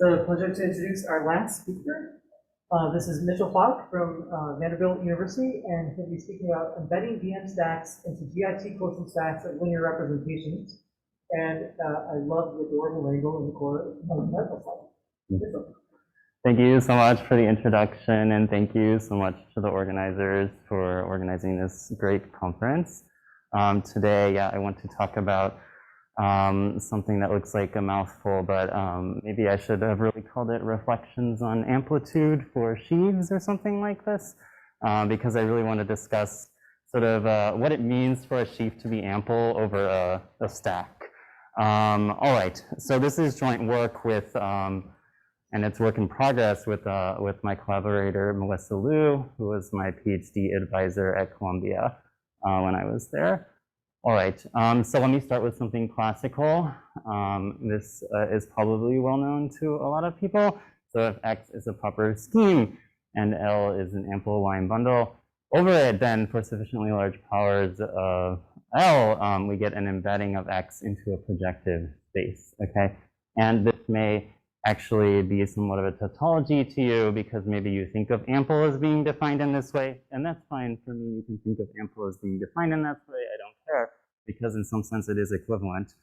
It's a pleasure to introduce our last speaker. This is Mitchell Faulk from Vanderbilt University, and he'll be speaking about embedding VM stacks into GIT quotient stacks of linear representations. And I love the adorable angle in the core of the medical side. Thank you so much for the introduction, and thank you so much to the organizers for organizing this great conference. Today, I want to talk about something that looks like a mouthful, but maybe I should have really called it Reflections on Amplitude for Sheaves or something like this, because I really want to discuss sort of what it means for a sheaf to be ample over a stack. All right, so this is joint work with and it's work in progress with my collaborator, Melissa Liu, who was my PhD advisor at Columbia when I was there. All right, so let me start with something classical. This is probably well known to a lot of people. So if X is a proper scheme and L is an ample line bundle, over it then for sufficiently large powers of L, we get an embedding of X into a projective space, okay? And this may actually be somewhat of a tautology to you because maybe you think of ample as being defined in this way, and that's fine for me. You can think of ample as being defined in that way. I don't care because in some sense it is equivalent.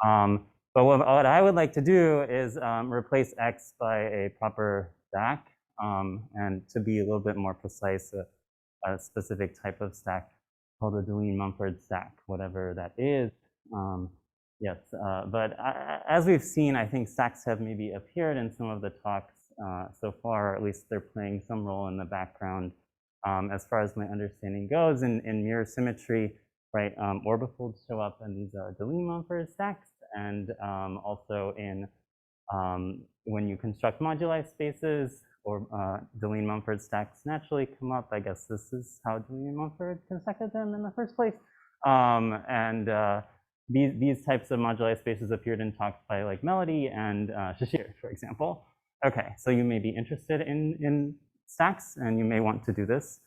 But what I would like to do is replace X by a proper stack, and to be a little bit more precise, a specific type of stack called a Deligne-Mumford stack, whatever that is. Yes, but as we've seen, I think stacks have maybe appeared in some of the talks so far, or at least they're playing some role in the background. As far as my understanding goes, in mirror symmetry, right, orbifolds show up in these Deligne-Mumford stacks, and also in when you construct moduli spaces, or Deligne-Mumford stacks naturally come up. I guess this is how Deligne-Mumford constructed them in the first place. These types of moduli spaces appeared in talks by like Melody and Shashir, for example. Okay, so you may be interested in stacks, and you may want to do this.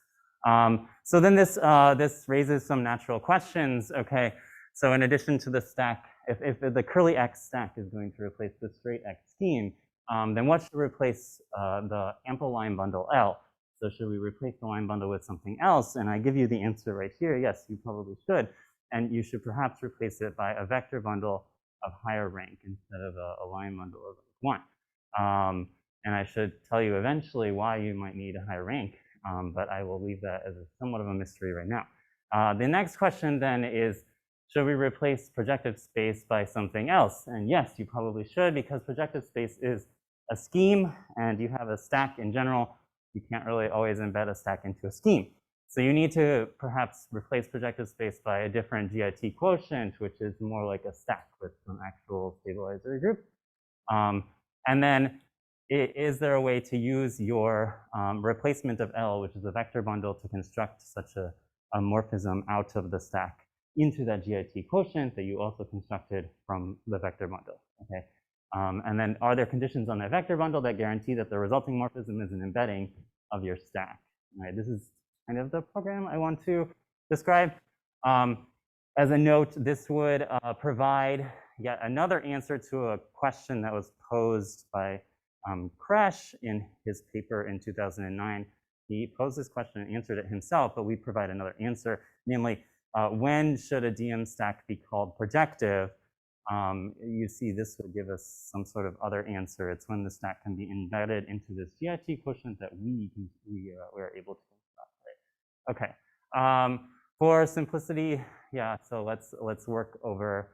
So then this raises some natural questions. Okay, so in addition to the stack, if the curly X stack is going to replace the straight X scheme, then what should replace the ample line bundle L? So should we replace the line bundle with something else? And I give you the answer right here. Yes, you probably should. And you should perhaps replace it by a vector bundle of higher rank instead of a line bundle of 1. And I should tell you eventually why you might need a higher rank, but I will leave that as somewhat of a mystery right now. The next question then is, should we replace projective space by something else? And yes, you probably should, because projective space is a scheme, and you have a stack in general. You can't really always embed a stack into a scheme. So you need to perhaps replace projective space by a different GIT quotient, which is more like a stack with some actual stabilizer group. And then is there a way to use your replacement of L, which is a vector bundle, to construct such a morphism out of the stack into that GIT quotient that you also constructed from the vector bundle, okay? And then are there conditions on that vector bundle that guarantee that the resulting morphism is an embedding of your stack? All right, this is kind of the program I want to describe. As a note, this would provide yet another answer to a question that was posed by Kresh in his paper in 2009. He posed this question and answered it himself, but we provide another answer, namely, when should a DM stack be called projective? You see this would give us some sort of other answer. It's when the stack can be embedded into this GIT quotient that we are able to. Okay, for simplicity, yeah, so let's work over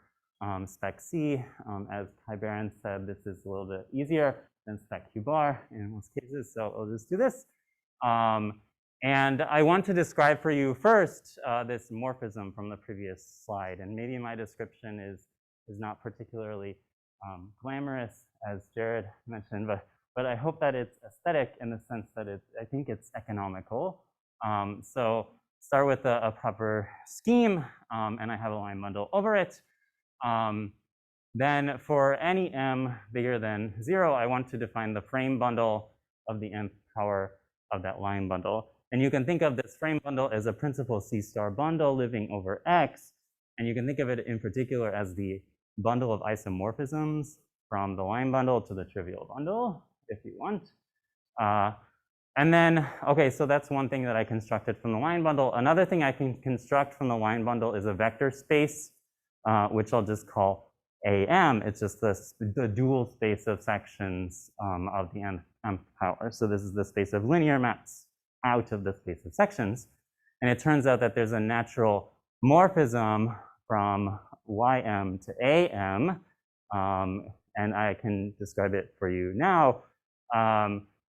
spec C. As Kai Barron said, this is a little bit easier than spec Q bar in most cases, so I'll just do this. And I want to describe for you first this morphism from the previous slide, and maybe my description is not particularly glamorous, as Jared mentioned, but I hope that it's aesthetic in the sense that I think it's economical. So start with a proper scheme, and I have a line bundle over it. Then for any m bigger than 0, I want to define the frame bundle of the nth power of that line bundle. And you can think of this frame bundle as a principal C star bundle living over X, and you can think of it in particular as the bundle of isomorphisms from the line bundle to the trivial bundle, if you want. And then, okay, so that's one thing that I constructed from the line bundle. Another thing I can construct from the line bundle is a vector space, which I'll just call AM. It's just the dual space of sections of the nth power. So this is the space of linear maps out of the space of sections. And it turns out that there's a natural morphism from YM to AM, and I can describe it for you now.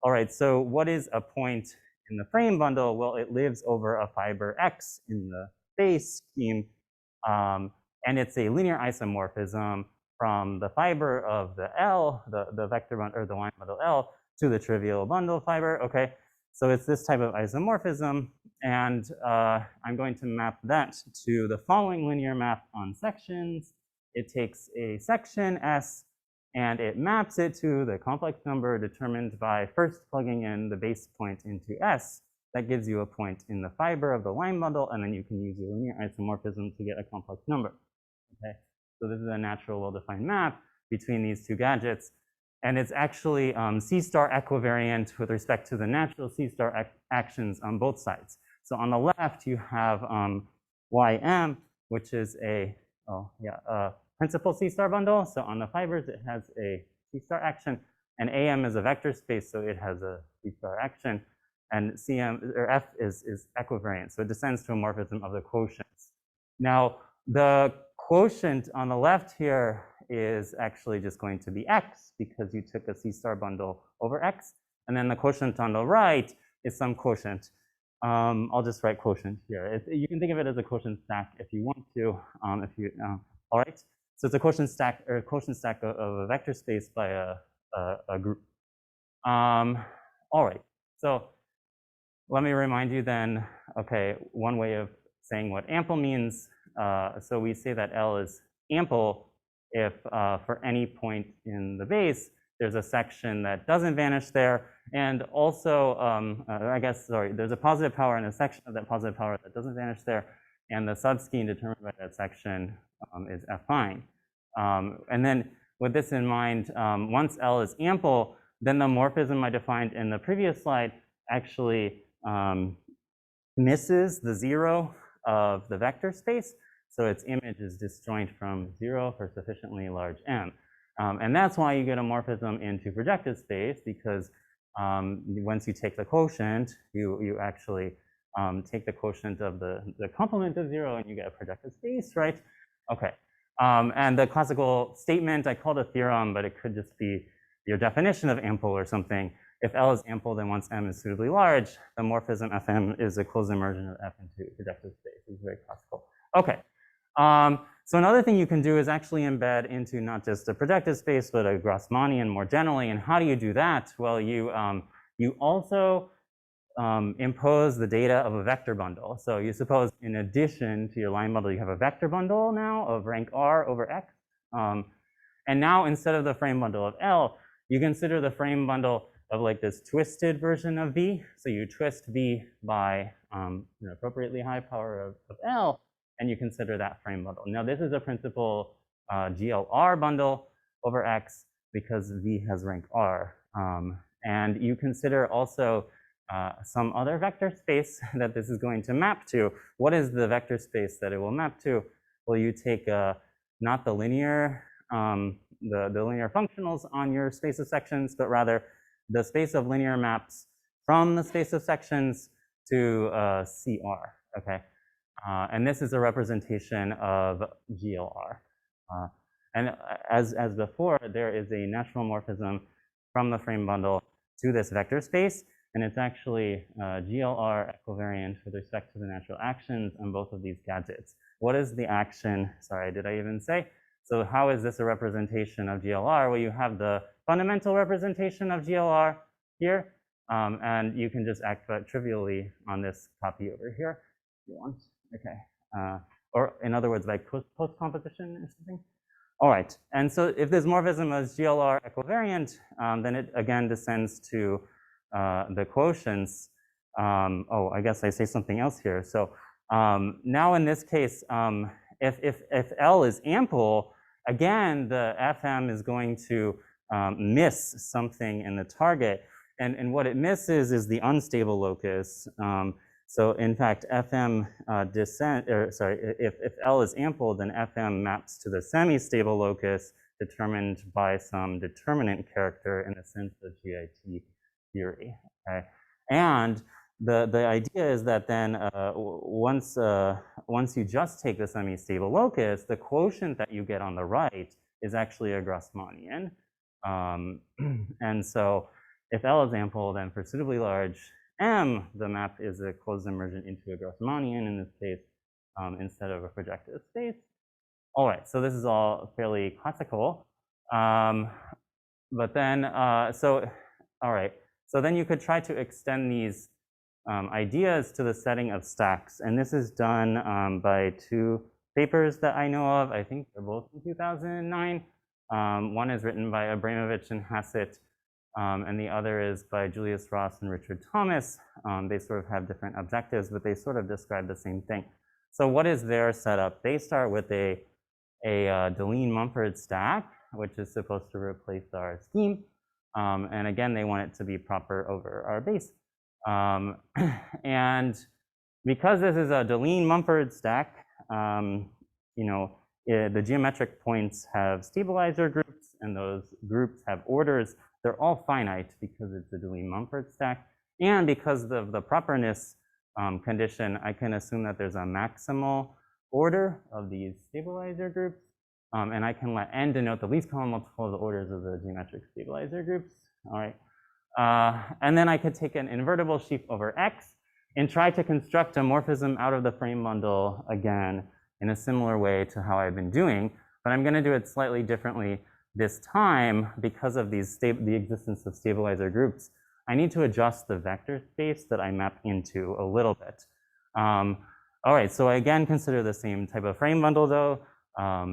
All right, so what is a point in the frame bundle? Well, it lives over a fiber X in the space scheme, and it's a linear isomorphism from the fiber of the L, the vector bundle, or the line bundle L, to the trivial bundle fiber. Okay, so it's this type of isomorphism, and I'm going to map that to the following linear map on sections. It takes a section S, and it maps it to the complex number determined by first plugging in the base point into S. That gives you a point in the fiber of the line bundle, and then you can use your linear isomorphism to get a complex number. Okay, so this is a natural well-defined map between these two gadgets, and it's actually C-star equivariant with respect to the natural C-star actions on both sides. So on the left, you have YM, which is a principal C-star bundle. So on the fibers, it has a C-star action, and AM is a vector space, so it has a C-star action, and CM or F is equivariant, so it descends to a morphism of the quotients. Now, the quotient on the left here is actually just going to be X because you took a C-star bundle over X, and then the quotient on the right is some quotient. I'll just write quotient here. You can think of it as a quotient stack if you want to. All right. So it's a quotient stack or quotient stack of a vector space by a group. All right. So let me remind you then. Okay, one way of saying what ample means. So we say that L is ample if for any point in the base there's a section that doesn't vanish there, and also there's a positive power in a section of that positive power that doesn't vanish there, and the subscheme determined by that section is affine. And then with this in mind, once L is ample, then the morphism I defined in the previous slide actually misses the zero of the vector space. So its image is disjoint from 0 for sufficiently large M. And that's why you get a morphism into projective space, because once you take the quotient, you actually take the quotient of the complement of 0 and you get a projective space, right? Okay. And the classical statement, I called a theorem, but it could just be your definition of ample or something. If L is ample, then once M is suitably large, the morphism Fm is a closed immersion of F into projective space. It's very classical. Okay. So another thing you can do is actually embed into not just a projective space, but a Grassmannian more generally. And how do you do that? Well, you also impose the data of a vector bundle. So you suppose in addition to your line bundle, you have a vector bundle now of rank R over X. And now instead of the frame bundle of L, you consider the frame bundle of like this twisted version of V. So you twist V by an appropriately high power of L, and you consider that frame bundle. Now this is a principal GLR bundle over X because V has rank R. And you consider also some other vector space that this is going to map to. What is the vector space that it will map to? Well, you take not the linear, the linear functionals on your space of sections, but rather the space of linear maps from the space of sections to CR, okay? And this is a representation of GLR. And as before, there is a natural morphism from the frame bundle to this vector space, and it's actually GLR equivariant with respect to the natural actions on both of these gadgets. What is the action? Sorry, did I even say? So how is this a representation of GLR? Well, you have the fundamental representation of GLR here, and you can just act trivially on this copy over here if you want. Okay, or in other words, by post-composition or something. All right, and so if this morphism is GLR equivariant, then it again descends to the quotients. Oh, I guess I say something else here. So now in this case, if L is ample, again, the FM is going to miss something in the target. And what it misses is the unstable locus. So in fact, FM if L is ample, then FM maps to the semi-stable locus determined by some determinant character in the sense of GIT theory. Okay? And the idea is that then once you just take the semi-stable locus, the quotient that you get on the right is actually a Grassmannian. And so if L is ample, then for suitably large M, the map is a closed immersion into a Grassmannian in this case instead of a projective space. All right, so this is all fairly classical. But then, all right, so then you could try to extend these ideas to the setting of stacks. And this is done by two papers that I know of. I think they're both in 2009. One is written by Abramovich and Hassett, and the other is by Julius Ross and Richard Thomas. They sort of have different objectives, but they sort of describe the same thing. So what is their setup? They start with a Deligne-Mumford stack, which is supposed to replace our scheme. And again, they want it to be proper over our base. And because this is a Deligne-Mumford stack, the geometric points have stabilizer groups, and those groups have orders. They're all finite because it's a Deligne-Mumford stack. And because of the properness condition, I can assume that there's a maximal order of these stabilizer groups. And I can let n denote the least common multiple of the orders of the geometric stabilizer groups. All right. And then I could take an invertible sheaf over X and try to construct a morphism out of the frame bundle again in a similar way to how I've been doing. But I'm going to do it slightly differently this time because of the existence of stabilizer groups. I need to adjust the vector space that I map into a little bit. All right, so I again consider the same type of frame bundle though.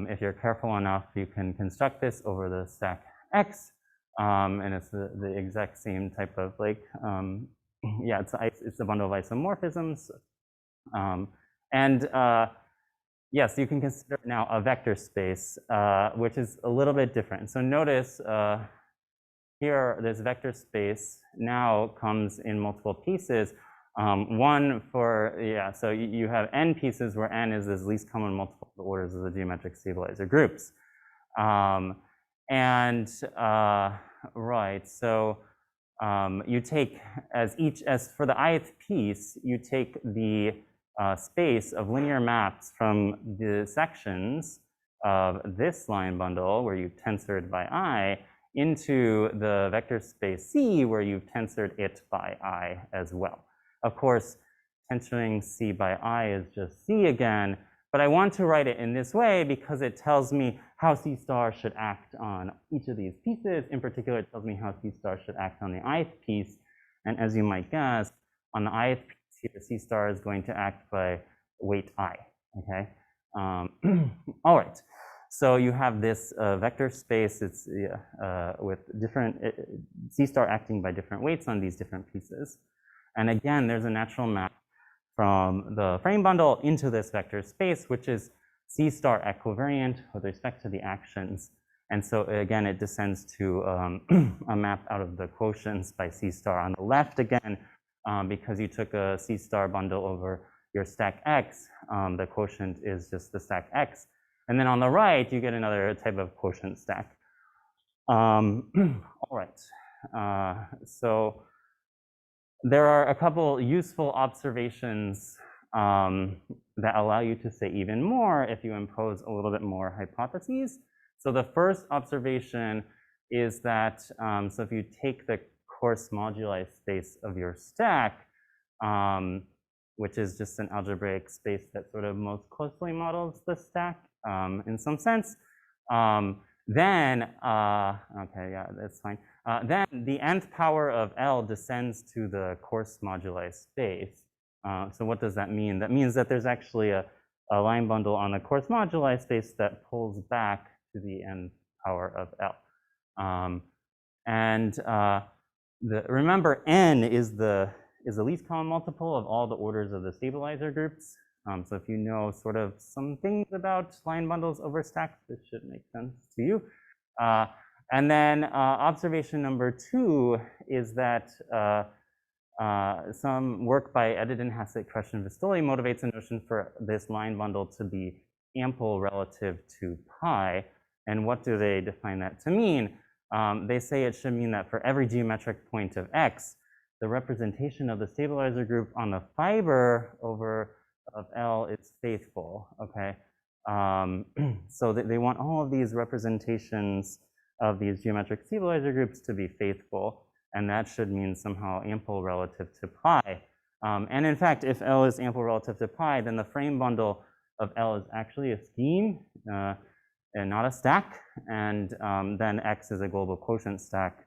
If you're careful enough, you can construct this over the stack X. And it's the exact same type of yeah, it's a bundle of isomorphisms. Yes, you can consider now a vector space, which is a little bit different. So notice here, this vector space now comes in multiple pieces. One for, yeah, so you have n pieces where n is this least common multiple of the orders of the geometric stabilizer groups. Right, so you take as for the ith piece, you take the space of linear maps from the sections of this line bundle where you've tensored by I into the vector space C where you've tensored it by I as well. Of course, tensoring C by I is just C again, but I want to write it in this way because it tells me how C star should act on each of these pieces. In particular, it tells me how C star should act on the ith piece. And as you might guess, on the ith piece here, C star is going to act by weight I, okay? All right, so you have this vector space. It's with different, C star acting by different weights on these different pieces. And again, there's a natural map from the frame bundle into this vector space, which is C star equivariant with respect to the actions. And so again, it descends to a map out of the quotients by C star on the left again, because you took a C star bundle over your stack X, the quotient is just the stack X. And then on the right, you get another type of quotient stack. All right, so there are a couple useful observations that allow you to say even more if you impose a little bit more hypotheses. So the first observation is that, so if you take the coarse moduli space of your stack, which is just an algebraic space that sort of most closely models the stack in some sense, then, okay, yeah, that's fine. Then the nth power of L descends to the coarse moduli space. So what does that mean? That means that there's actually a line bundle on the coarse moduli space that pulls back to the nth power of L. Remember, n is the least common multiple of all the orders of the stabilizer groups. So if you know sort of some things about line bundles over stacks, this should make sense to you. And then observation number 2 is that some work by Edidin, Hassett, Kresh, and Vistoli motivates a notion for this line bundle to be ample relative to pi. And what do they define that to mean? They say it should mean that for every geometric point of x, the representation of the stabilizer group on the fiber of L is faithful, okay? So they want all of these representations of these geometric stabilizer groups to be faithful, and that should mean somehow ample relative to pi. And in fact, if L is ample relative to pi, then the frame bundle of L is actually a scheme and not a stack, and then X is a global quotient stack,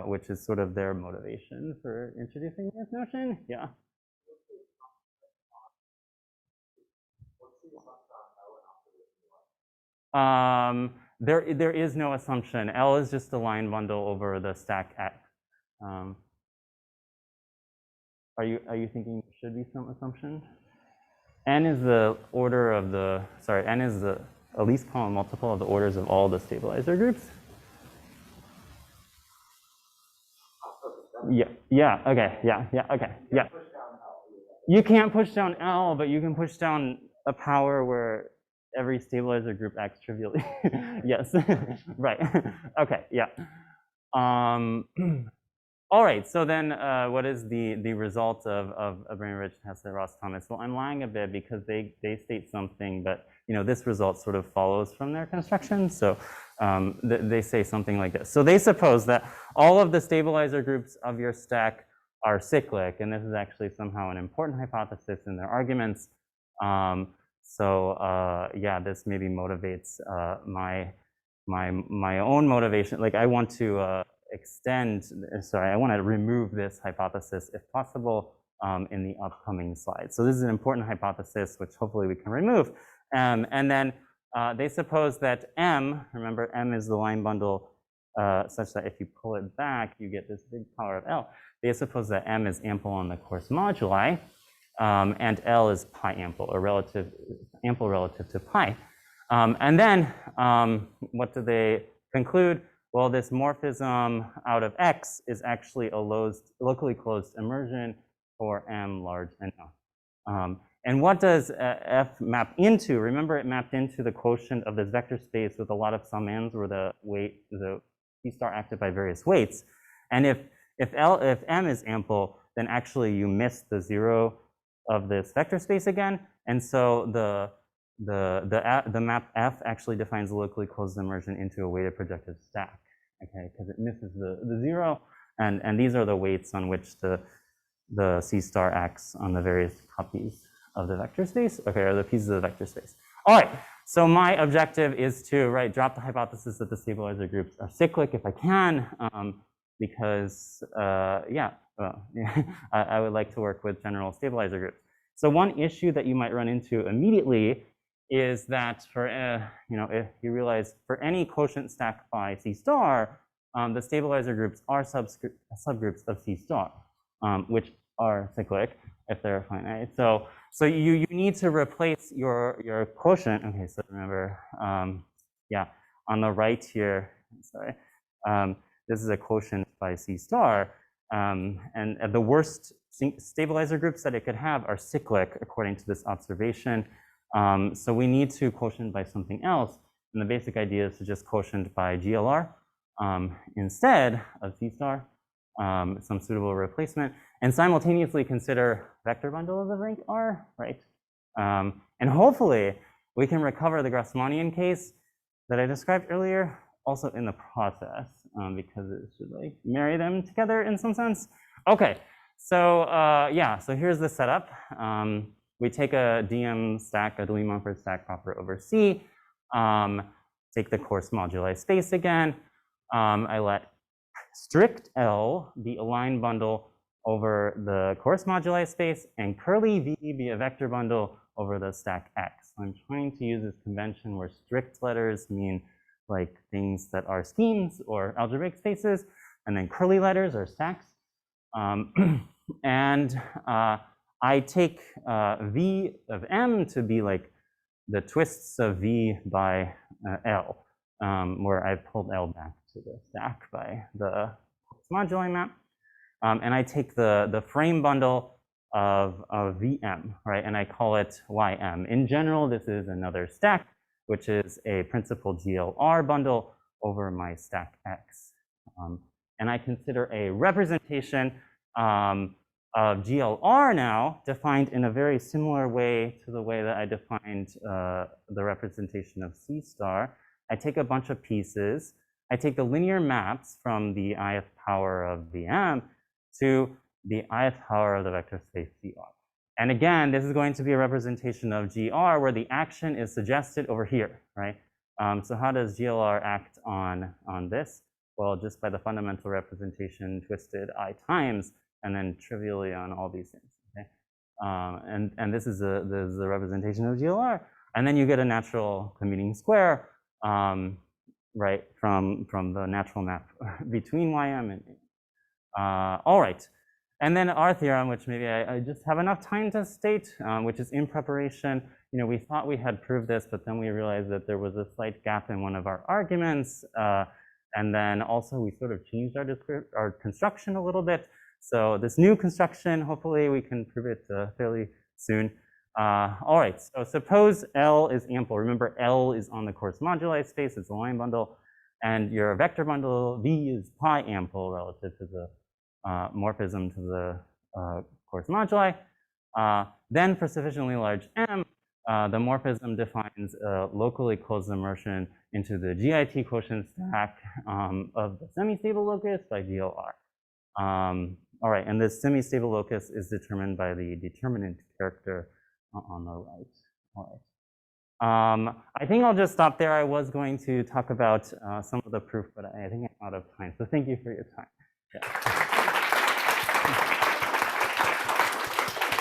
which is sort of their motivation for introducing this notion. Yeah. There is no assumption. L is just a line bundle over the stack X. Are you thinking there should be some assumption? N is the order of the, sorry, N is the least common multiple of the orders of all the stabilizer groups. Yeah, okay, okay, yeah. You can't push down L, but you can push down a power where every stabilizer group acts trivially. Yes, right, okay, yeah. All right, so then what is the result of Abramovich, Hassett, Ross, Thomas? Well, I'm lying a bit because they state something, but this result sort of follows from their construction. So they say something like this. So they suppose that all of the stabilizer groups of your stack are cyclic, and this is actually somehow an important hypothesis in their arguments. Yeah, this maybe motivates my own motivation. Like I want to I want to remove this hypothesis if possible in the upcoming slides. So this is an important hypothesis, which hopefully we can remove. And then they suppose that M, remember M is the line bundle such that if you pull it back, you get this big power of L. They suppose that M is ample on the coarse moduli, and L is pi ample, or ample relative to pi. And then what do they conclude? Well, this morphism out of X is actually a locally closed immersion for M large and L. And what does F map into? Remember, it mapped into the quotient of this vector space with a lot of summands where the C star acted by various weights. And if M is ample, then actually you miss the 0 of this vector space again. And so the map F actually defines a locally closed immersion into a weighted projective stack, okay, because it misses the 0, and these are the weights on which the C star acts on the various copies of the vector space, okay, or the pieces of the vector space. All right, so my objective is to drop the hypothesis that the stabilizer groups are cyclic if I can, because I would like to work with general stabilizer groups. So one issue that you might run into immediately is that for if you realize for any quotient stack phi C star, the stabilizer groups are subgroups of C star, which are cyclic if they're finite. So you need to replace your quotient. Okay, so remember, on the right here, sorry, this is a quotient by C star, and the worst stabilizer groups that it could have are cyclic according to this observation. So we need to quotient by something else, and the basic idea is to just quotient by GLR instead of C star, some suitable replacement, and simultaneously consider vector bundles of rank R, right? And hopefully we can recover the Grassmannian case that I described earlier also in the process, because it should marry them together in some sense. Okay, so so here's the setup. We take a DM stack, a Dewey-Mumford stack proper over C, take the coarse moduli space again. I let strict L be a line bundle over the coarse moduli space, and curly V be a vector bundle over the stack X. I'm trying to use this convention where strict letters mean things that are schemes or algebraic spaces, and then curly letters are stacks. And I take V of M to be like the twists of V by L, where I pulled L back to the stack by the moduli map. And I take the frame bundle of VM, right? And I call it YM. In general, this is another stack, which is a principal GLR bundle over my stack X. And I consider a representation of GLR now defined in a very similar way to the way that I defined the representation of C star. I take a bunch of pieces. I take the linear maps from the ith power of VM to the ith power of the vector space GR. And again, this is going to be a representation of GR where the action is suggested over here, right? So how does GLR act on this? Well, just by the fundamental representation twisted I times, and then trivially on all these things, okay? And this is the representation of GLR. And then you get a natural commuting square, right, from the natural map between YM and all right. And then our theorem, which maybe I just have enough time to state, which is in preparation. You know, we thought we had proved this, but then we realized that there was a slight gap in one of our arguments. And then also we sort of changed our construction a little bit. So this new construction, hopefully we can prove it fairly soon. All right, so suppose L is ample. Remember, L is on the coarse moduli space, it's a line bundle. And your vector bundle V is pi ample relative to the morphism to the coarse moduli. Then for sufficiently large M, the morphism defines a locally closed immersion into the GIT quotient stack of the semi-stable locus by GLR. All right, and this semi-stable locus is determined by the determinant character on the right. All right. I think I'll just stop there. I was going to talk about some of the proof, but I think I'm out of time. So thank you for your time. Yeah.